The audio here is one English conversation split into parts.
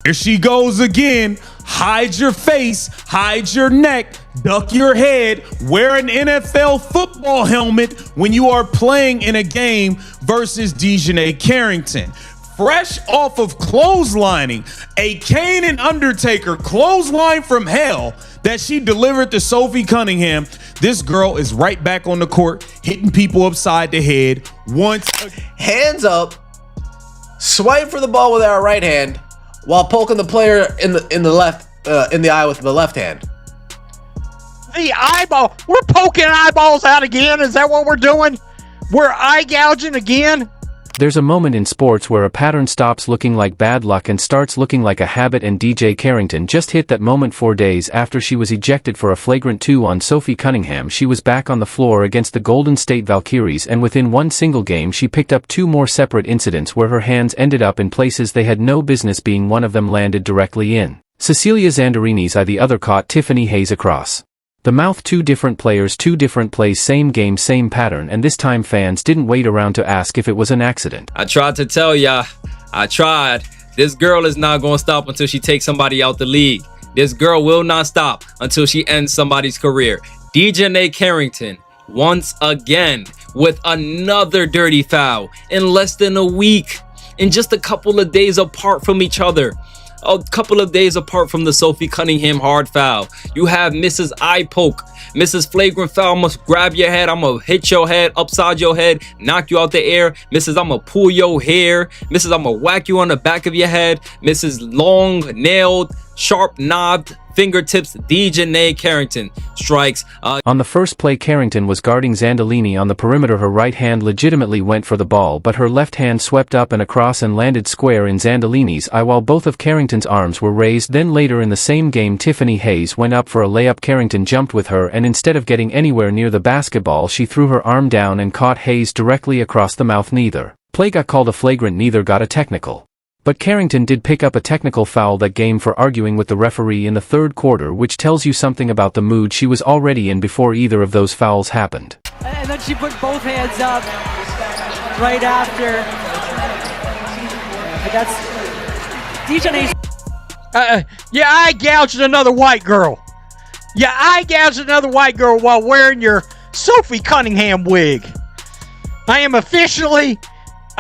Here she goes again. Hide your face, hide your neck, duck your head, wear an NFL football helmet when you are playing in a game versus DiJonai Carrington. Fresh off of clotheslining, a Kane and Undertaker clothesline from hell that she delivered to Sophie Cunningham. This girl is right back on the court, hitting people upside the head once. Hands up, swipe for the ball with our right hand while poking the player in the eye with the left hand. The eyeball. We're poking eyeballs out again. Is that what we're doing? We're eye gouging again? There's a moment in sports where a pattern stops looking like bad luck and starts looking like a habit, and DiJonai Carrington just hit that moment 4 days after she was ejected for a flagrant 2 on Sophie Cunningham. She was back on the floor against the Golden State Valkyries, and within one single game she picked up 2 more separate incidents where her hands ended up in places they had no business being. One of them landed directly in Cecilia Zandolini's eye, the other caught Tiffany Hayes across the mouth. 2 different players, 2 different plays, same game, same pattern, and this time fans didn't wait around to ask if it was an accident. I tried to tell ya, I tried. This girl is not going to stop until she takes somebody out the league. This girl will not stop until she ends somebody's career. DiJonai Carrington, once again, with another dirty foul in less than a week, in just a couple of days apart from each other. A couple of days apart from the Sophie Cunningham hard foul. You have Mrs. Eye Poke, Mrs. Flagrant foul. I'm gonna grab your head, I'm gonna hit your head upside your head, knock you out the air. Mrs. I'm gonna pull your hair. Mrs. I'm gonna whack you on the back of your head. Mrs. Long nailed, sharp knobbed fingertips. DiJonai Carrington strikes. On the first play, Carrington was guarding Zandolini on the perimeter. Her right hand legitimately went for the ball, but her left hand swept up and across and landed square in Zandolini's eye while both of Carrington's arms were raised. Then later in the same game, Tiffany Hayes went up for a layup. Carrington jumped with her, and instead of getting anywhere near the basketball, she threw her arm down and caught Hayes directly across the mouth. Neither play got called a flagrant, neither got a technical. But Carrington did pick up a technical foul that game for arguing with the referee in the third quarter, which tells you something about the mood she was already in before either of those fouls happened. And then she put both hands up right after. But that's DiJonai's. Yeah, I gouged another white girl. Yeah, I gouged another white girl while wearing your Sophie Cunningham wig. I am officially...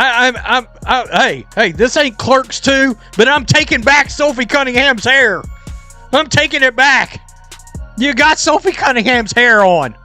Hey, this ain't Clerks 2, but I'm taking back Sophie Cunningham's hair. I'm taking it back. You got Sophie Cunningham's hair on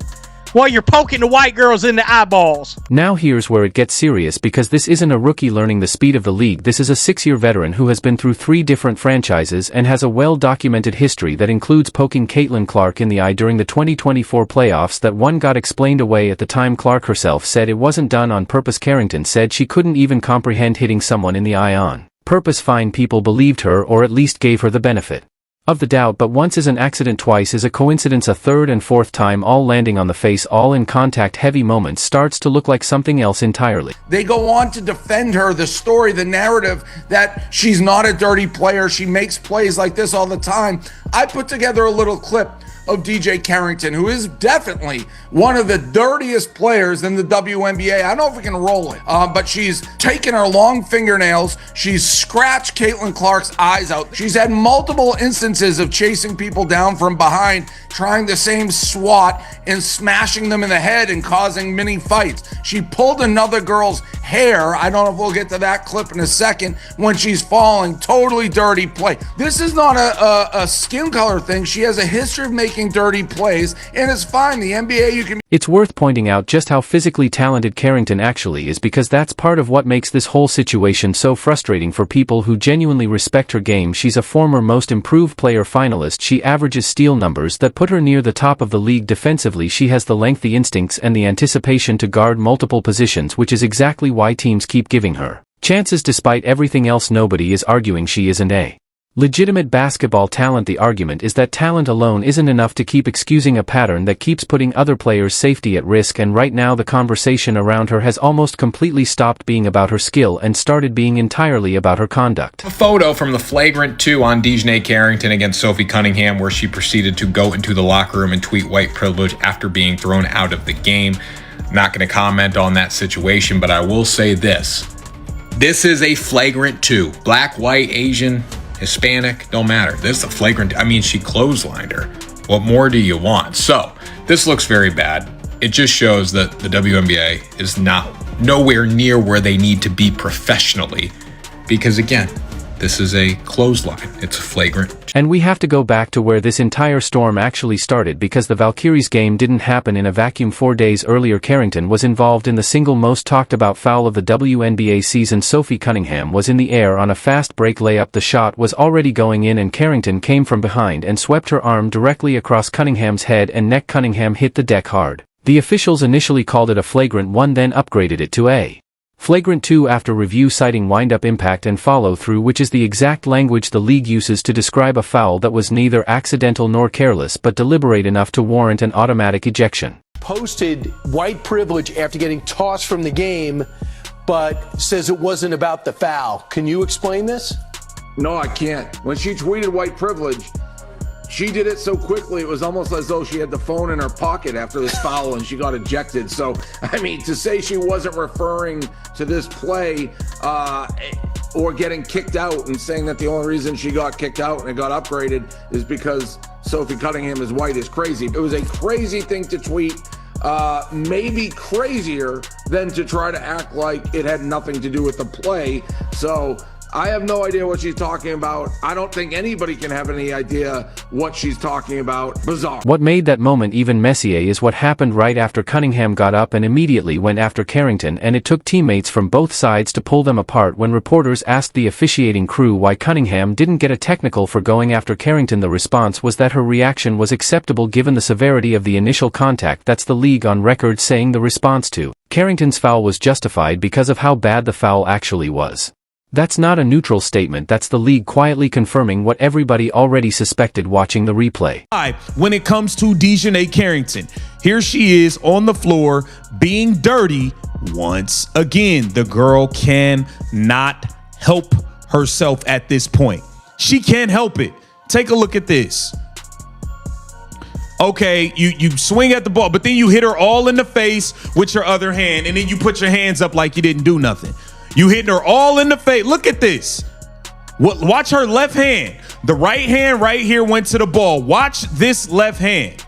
while you're poking the white girls in the eyeballs. Now here's where it gets serious, because this isn't a rookie learning the speed of the league. This is a 6-year veteran who has been through 3 different franchises and has a well-documented history that includes poking Caitlin Clark in the eye during the 2024 playoffs. That one got explained away at the time. Clark herself said it wasn't done on purpose. Carrington said she couldn't even comprehend hitting someone in the eye on purpose. Fine, people believed her, or at least gave her the benefit of the doubt, but once is an accident, twice is a coincidence, a third and fourth time all landing on the face, all in contact heavy moments, starts to look like something else entirely. They go on to defend her, the story, the narrative that she's not a dirty player, she makes plays like this all the time. I put together a little clip of DiJonai Carrington, who is definitely one of the dirtiest players in the WNBA. I don't know if we can roll it, but she's taken her long fingernails. She's scratched Caitlin Clark's eyes out. She's had multiple instances of chasing people down from behind, trying the same swat and smashing them in the head and causing mini fights. She pulled another girl's hair. I don't know if we'll get to that clip in a second when she's falling. Totally dirty play. This is not a skin color thing. She has a history of making dirty plays, and it's fine. The NBA, you can... It's worth pointing out just how physically talented Carrington actually is, because that's part of what makes this whole situation so frustrating for people who genuinely respect her game. She's a former Most Improved Player finalist. She averages steal numbers that put her near the top of the league defensively. She has the length, the instincts, and the anticipation to guard multiple positions, which is exactly why teams keep giving her chances despite everything else. Nobody is arguing she isn't a legitimate basketball talent. The argument is that talent alone isn't enough to keep excusing a pattern that keeps putting other players' safety at risk, and right now the conversation around her has almost completely stopped being about her skill and started being entirely about her conduct. A photo from the flagrant 2 on DiJonai Carrington against Sophie Cunningham, where she proceeded to go into the locker room and tweet white privilege after being thrown out of the game. I'm not going to comment on that situation, but I will say this. This is a flagrant 2. Black, white, Asian, Hispanic, don't matter. This is a flagrant. I mean, she clotheslined her. What more do you want? So this looks very bad. It just shows that the WNBA is nowhere near where they need to be professionally, because again, this is a clothesline. It's a flagrant. And we have to go back to where this entire storm actually started, because the Valkyries game didn't happen in a vacuum. 4 days earlier, Carrington was involved in the single most talked about foul of the WNBA season. Sophie Cunningham was in the air on a fast break layup. The shot was already going in and Carrington came from behind and swept her arm directly across Cunningham's head and neck. Cunningham hit the deck hard. The officials initially called it a flagrant 1, then upgraded it to a flagrant 2 after review, citing wind-up impact and follow-through, which is the exact language the league uses to describe a foul that was neither accidental nor careless but deliberate enough to warrant an automatic ejection. Posted white privilege after getting tossed from the game, but says it wasn't about the foul. Can you explain this? No, I can't. When she tweeted white privilege, she did it so quickly, it was almost as though she had the phone in her pocket after this foul and she got ejected. So, I mean, to say she wasn't referring to this play or getting kicked out and saying that the only reason she got kicked out and it got upgraded is because Sophie Cunningham is white is crazy. It was a crazy thing to tweet, maybe crazier than to try to act like it had nothing to do with the play. So I have no idea what she's talking about. I don't think anybody can have any idea what she's talking about. Bizarre. What made that moment even messier is what happened right after Cunningham got up and immediately went after Carrington, and it took teammates from both sides to pull them apart. When reporters asked the officiating crew why Cunningham didn't get a technical for going after Carrington, the response was that her reaction was acceptable given the severity of the initial contact. That's the league on record saying the response to Carrington's foul was justified because of how bad the foul actually was. That's not a neutral statement, that's the league quietly confirming what everybody already suspected watching the replay. When it comes to DiJonai Carrington, here she is on the floor being dirty once again. The girl cannot help herself at this point. She can't help it. Take a look at this. Okay, you swing at the ball, but then you hit her all in the face with your other hand, and then you put your hands up like you didn't do nothing. You hitting her all in the face. Look at this. Watch her left hand. The right hand right here went to the ball. Watch this left hand.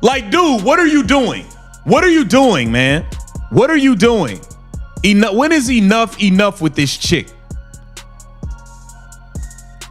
Like, dude, what are you doing? What are you doing, man? What are you doing? When is enough with this chick?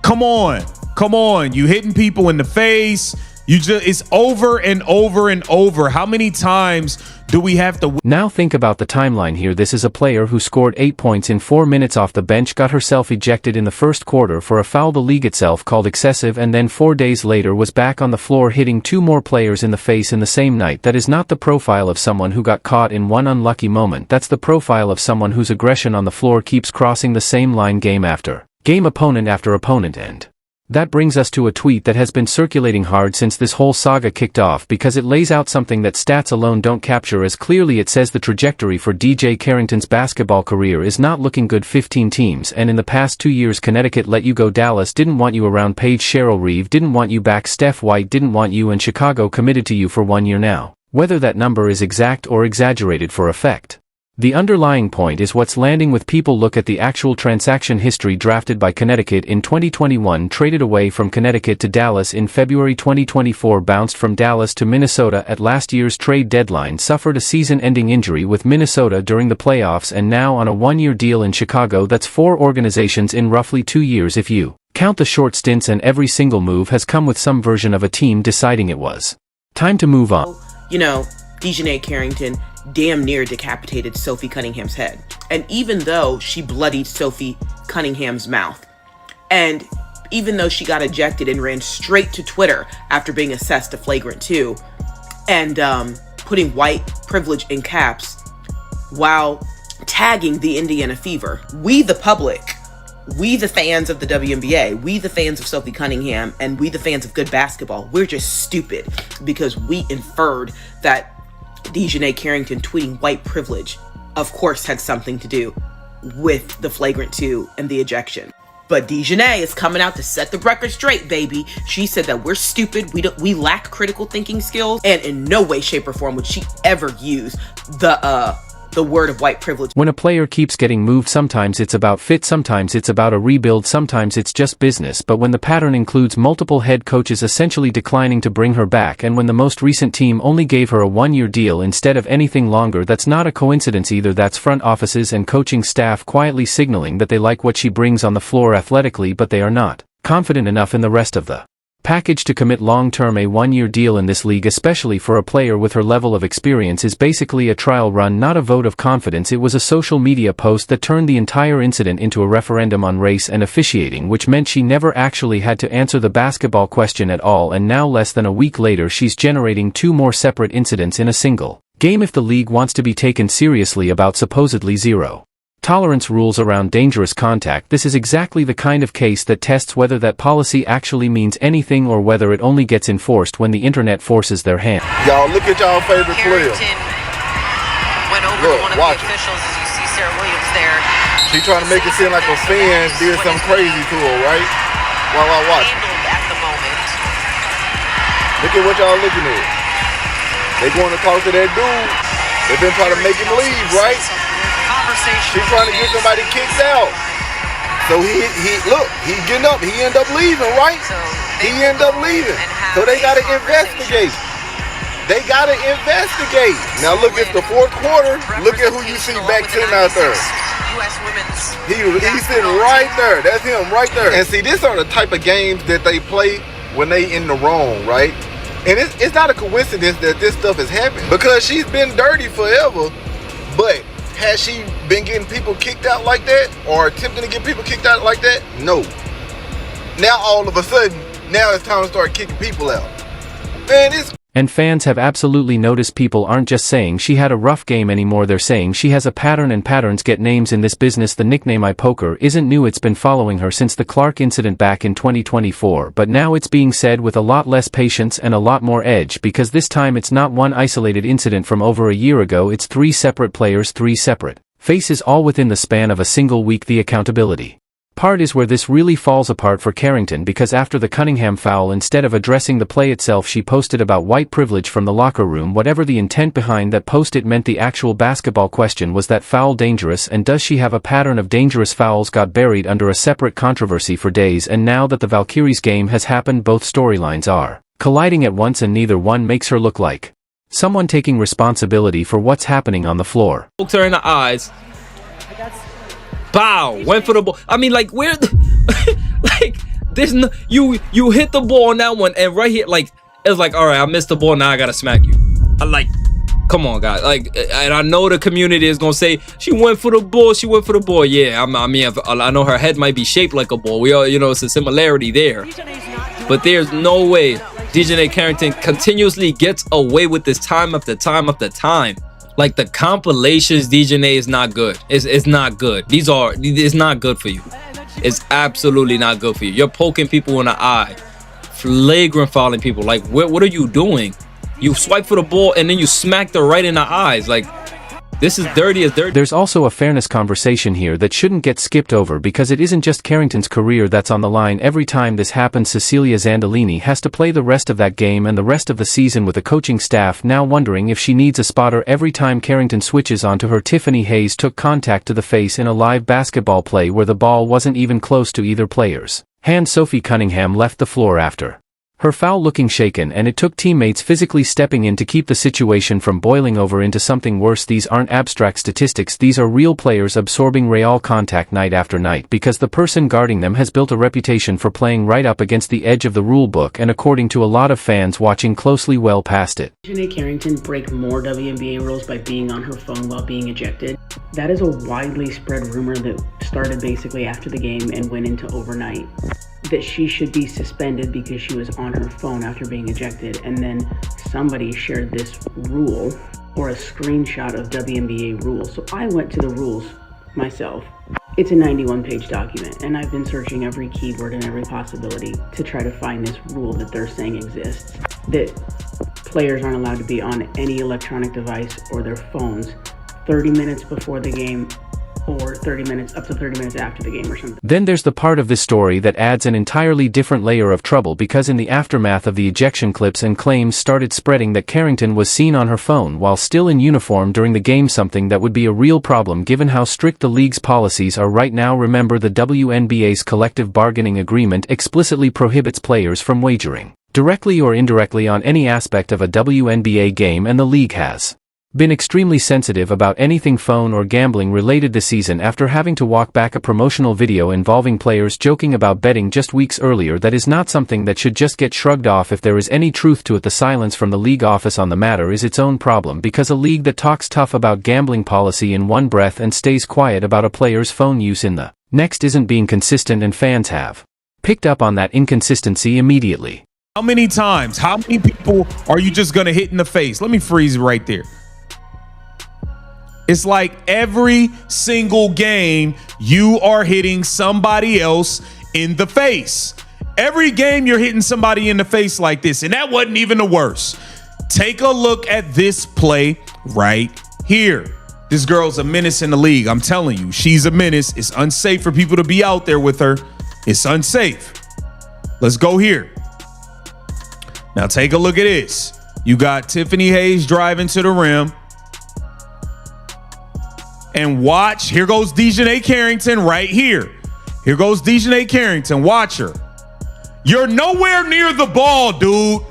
Come on. Come on. You hitting people in the face. It's over and over and over. How many times do we have to? Now think about the timeline here. This is a player who scored 8 points in 4 minutes off the bench, got herself ejected in the first quarter for a foul the league itself called excessive, and then 4 days later was back on the floor hitting 2 more players in the face in the same night. That is not the profile of someone who got caught in one unlucky moment. That's the profile of someone whose aggression on the floor keeps crossing the same line game after game, opponent after opponent. And that brings us to a tweet that has been circulating hard since this whole saga kicked off, because it lays out something that stats alone don't capture as clearly. It says the trajectory for DiJonai Carrington's basketball career is not looking good. 15 teams, and in the past 2 years Connecticut let you go, Dallas didn't want you around, Paige Cheryl Reeve didn't want you back, Steph White didn't want you, and Chicago committed to you for 1 year now. Whether that number is exact or exaggerated for effect, the underlying point is what's landing with people. Look at the actual transaction history. Drafted by Connecticut in 2021, traded away from Connecticut to Dallas in February 2024, bounced from Dallas to Minnesota at last year's trade deadline, suffered a season-ending injury with Minnesota during the playoffs, and now on a 1-year deal in Chicago. That's 4 organizations in roughly 2 years if you count the short stints, and every single move has come with some version of a team deciding it was time to move on. You know, DiJonai Carrington damn near decapitated Sophie Cunningham's head. And even though she bloodied Sophie Cunningham's mouth, and even though she got ejected and ran straight to Twitter after being assessed a flagrant 2, and putting white privilege in caps while tagging the Indiana Fever, we the public, we the fans of the WNBA, we the fans of Sophie Cunningham, and we the fans of good basketball, we're just stupid because we inferred that DiJonai Carrington tweeting white privilege, of course, had something to do with the flagrant 2 and the ejection. But DiJonai is coming out to set the record straight, baby. She said that we're stupid, we lack critical thinking skills, and in no way, shape, or form would she ever use the the word of white privilege. When a player keeps getting moved, sometimes it's about fit, sometimes it's about a rebuild, sometimes it's just business, but when the pattern includes multiple head coaches essentially declining to bring her back, and when the most recent team only gave her a one-year deal instead of anything longer, that's not a coincidence either. That's front offices and coaching staff quietly signaling that they like what she brings on the floor athletically, but they are not confident enough in the rest of the package to commit long-term. A one-year deal in this league, especially for a player with her level of experience, is basically a trial run, not a vote of confidence. It was a social media post that turned the entire incident into a referendum on race and officiating, which meant she never actually had to answer the basketball question at all, and now less than a week later she's generating 2 more separate incidents in a single game. If the league wants to be taken seriously about supposedly zero tolerance rules around dangerous contact, this is exactly the kind of case that tests whether that policy actually means anything or whether it only gets enforced when the internet forces their hand. Y'all look at y'all favorite player. Went over to one of the officials, as you see Sarah Williams there. She trying to make it seem like a fan did something crazy to her, right? While I watch. At the moment. Look at what y'all looking at. They going to talk to that dude. They've been trying to make him leave, right? She's trying to get somebody kicked out. So he getting up. He end up leaving, right? He end up leaving. So they got to investigate. They got to investigate. Now look at the fourth quarter. Look at who you see back sitting out there. He's sitting right there. That's him right there. And see, these are the type of games that they play when they in the wrong, right? And it's not a coincidence that this stuff is happening, because she's been dirty forever, but has she been getting people kicked out like that, or attempting to get people kicked out like that? No. Now all of a sudden, now it's time to start kicking people out. Man, and fans have absolutely noticed people aren't just saying she had a rough game anymore, they're saying she has a pattern, and patterns get names in this business. The nickname I Poker isn't new, it's been following her since the Clark incident back in 2024, but now it's being said with a lot less patience and a lot more edge, because this time it's not one isolated incident from over a year ago, it's 3 separate players, 3 separate faces, all within the span of a single week. The accountability part is where this really falls apart for Carrington, because after the Cunningham foul, instead of addressing the play itself, she posted about white privilege from the locker room. Whatever the intent behind that post, it meant the actual basketball question was that foul dangerous, and does she have a pattern of dangerous fouls, got buried under a separate controversy for days, and now that the Valkyries game has happened, both storylines are colliding at once, and neither one makes her look like someone taking responsibility for what's happening on the floor. Poked her in the eyes. Bow, went for the ball. I mean, like, where like, there's no, you hit the ball on that one, and right here, like, it's like, all right, I missed the ball, now I gotta smack you. I like, come on, guys. Like, and I know the community is gonna say she went for the ball. Yeah, I mean, I know her head might be shaped like a ball. We all, you know, it's a similarity there. But there's no way DiJonai Carrington continuously gets away with this time after time after time. Like, the compilations, DiJonai, is not good. It's not good. It's not good for you. It's absolutely not good for you. You're poking people in the eye, flagrant fouling people. Like, what are you doing? You swipe for the ball and then you smack her right in the eyes. Like, this is dirty as dirt. There's also a fairness conversation here that shouldn't get skipped over, because it isn't just Carrington's career that's on the line. Every time this happens, Cecilia Zandolini has to play the rest of that game and the rest of the season with the coaching staff now wondering if she needs a spotter every time Carrington switches onto her. Tiffany Hayes took contact to the face in a live basketball play where the ball wasn't even close to either player's hand. Sophie Cunningham left the floor after her foul looking shaken, and it took teammates physically stepping in to keep the situation from boiling over into something worse. These aren't abstract statistics, these are real players absorbing real contact night after night, because the person guarding them has built a reputation for playing right up against the edge of the rule book, and according to a lot of fans watching closely, well past it. DiJonai Carrington break more WNBA rules by being on her phone while being ejected. That is a widely spread rumor that started basically after the game and went into overnight, that she should be suspended because she was on her phone after being ejected, and then somebody shared this rule or a screenshot of WNBA rules. So I went to the rules myself. It's a 91-page document, and I've been searching every keyword and every possibility to try to find this rule that they're saying exists, that players aren't allowed to be on any electronic device or their phones 30 minutes before the game or 30 minutes, up to 30 minutes after the game or something. Then there's the part of this story that adds an entirely different layer of trouble, because in the aftermath of the ejection clips and claims started spreading that Carrington was seen on her phone while still in uniform during the game, something that would be a real problem given how strict the league's policies are right now. Remember, the WNBA's collective bargaining agreement explicitly prohibits players from wagering, directly or indirectly, on any aspect of a WNBA game, and the league has been extremely sensitive about anything phone or gambling related this season after having to walk back a promotional video involving players joking about betting just weeks earlier. That is not something that should just get shrugged off if there is any truth to it. The silence from the league office on the matter is its own problem, because a league that talks tough about gambling policy in one breath and stays quiet about a player's phone use in the next isn't being consistent, and fans have picked up on that inconsistency immediately. How many times, how many people are you just going to hit in the face? Let me freeze right there. It's like every single game you are hitting somebody else in the face. Every game you're hitting somebody in the face like this. And that wasn't even the worst. Take a look at this play right here. This girl's a menace in the league. I'm telling you, she's a menace. It's unsafe for people to be out there with her. It's unsafe. Let's go here. Now take a look at this. You got Tiffany Hayes driving to the rim. And watch, here goes DiJonai Carrington right here. Here goes DiJonai Carrington. Watch her. You're nowhere near the ball, dude.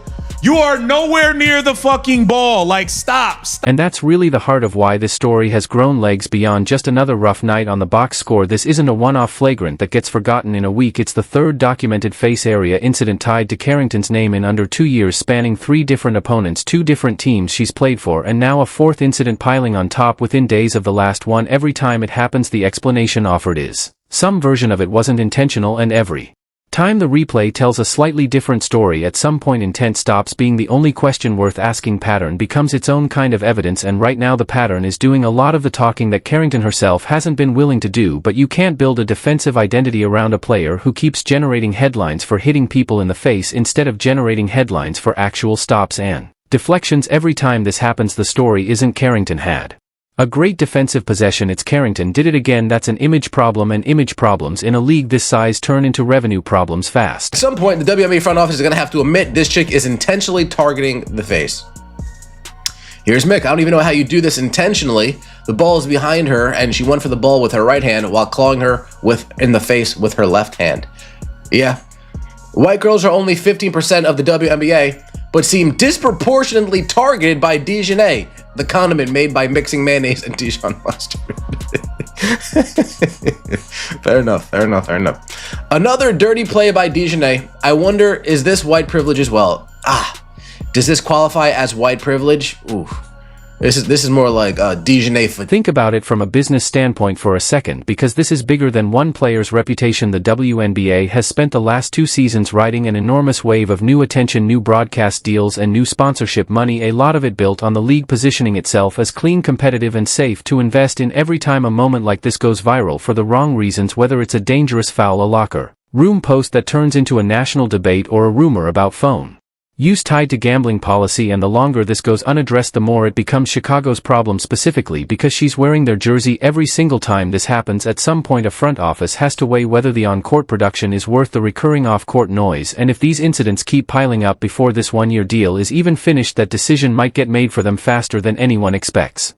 You are nowhere near the fucking ball. Like, stop. And that's really the heart of why this story has grown legs beyond just another rough night on the box score. This isn't a one-off flagrant that gets forgotten in a week. It's the third documented face area incident tied to Carrington's name in under 2 years, spanning 3 different opponents, 2 different teams she's played for, and now a 4th incident piling on top within days of the last one. Every time it happens, the explanation offered is some version of it wasn't intentional, and every time the replay tells a slightly different story. At some point, intent stops being the only question worth asking. Pattern becomes its own kind of evidence, and right now the pattern is doing a lot of the talking that Carrington herself hasn't been willing to do. But you can't build a defensive identity around a player who keeps generating headlines for hitting people in the face instead of generating headlines for actual stops and deflections. Every time this happens, the story isn't Carrington had a great defensive possession, it's Carrington did it again. That's an image problem, and image problems in a league this size turn into revenue problems fast. At some point, the WNBA front office is going to have to admit this chick is intentionally targeting the face. Here's Mick. I don't even know how you do this intentionally. The ball is behind her, and she went for the ball with her right hand while clawing her in the face with her left hand. Yeah. White girls are only 15% of the WNBA, but seem disproportionately targeted by DiJonai, the condiment made by mixing mayonnaise and Dijon mustard. Fair enough. Another dirty play by DiJonai. I wonder, is this white privilege as well? Does this qualify as white privilege? Ooh. This is more like DiJonai. Think about it from a business standpoint for a second, because this is bigger than one player's reputation. The WNBA has spent the last 2 seasons riding an enormous wave of new attention, new broadcast deals, and new sponsorship money, a lot of it built on the league positioning itself as clean, competitive, and safe to invest in. Every time a moment like this goes viral for the wrong reasons, whether it's a dangerous foul, a locker room post that turns into a national debate, or a rumor about phone use tied to gambling policy, and the longer this goes unaddressed, the more it becomes Chicago's problem, specifically because she's wearing their jersey every single time this happens. At some point, a front office has to weigh whether the on-court production is worth the recurring off-court noise, and if these incidents keep piling up before this one-year deal is even finished, that decision might get made for them faster than anyone expects.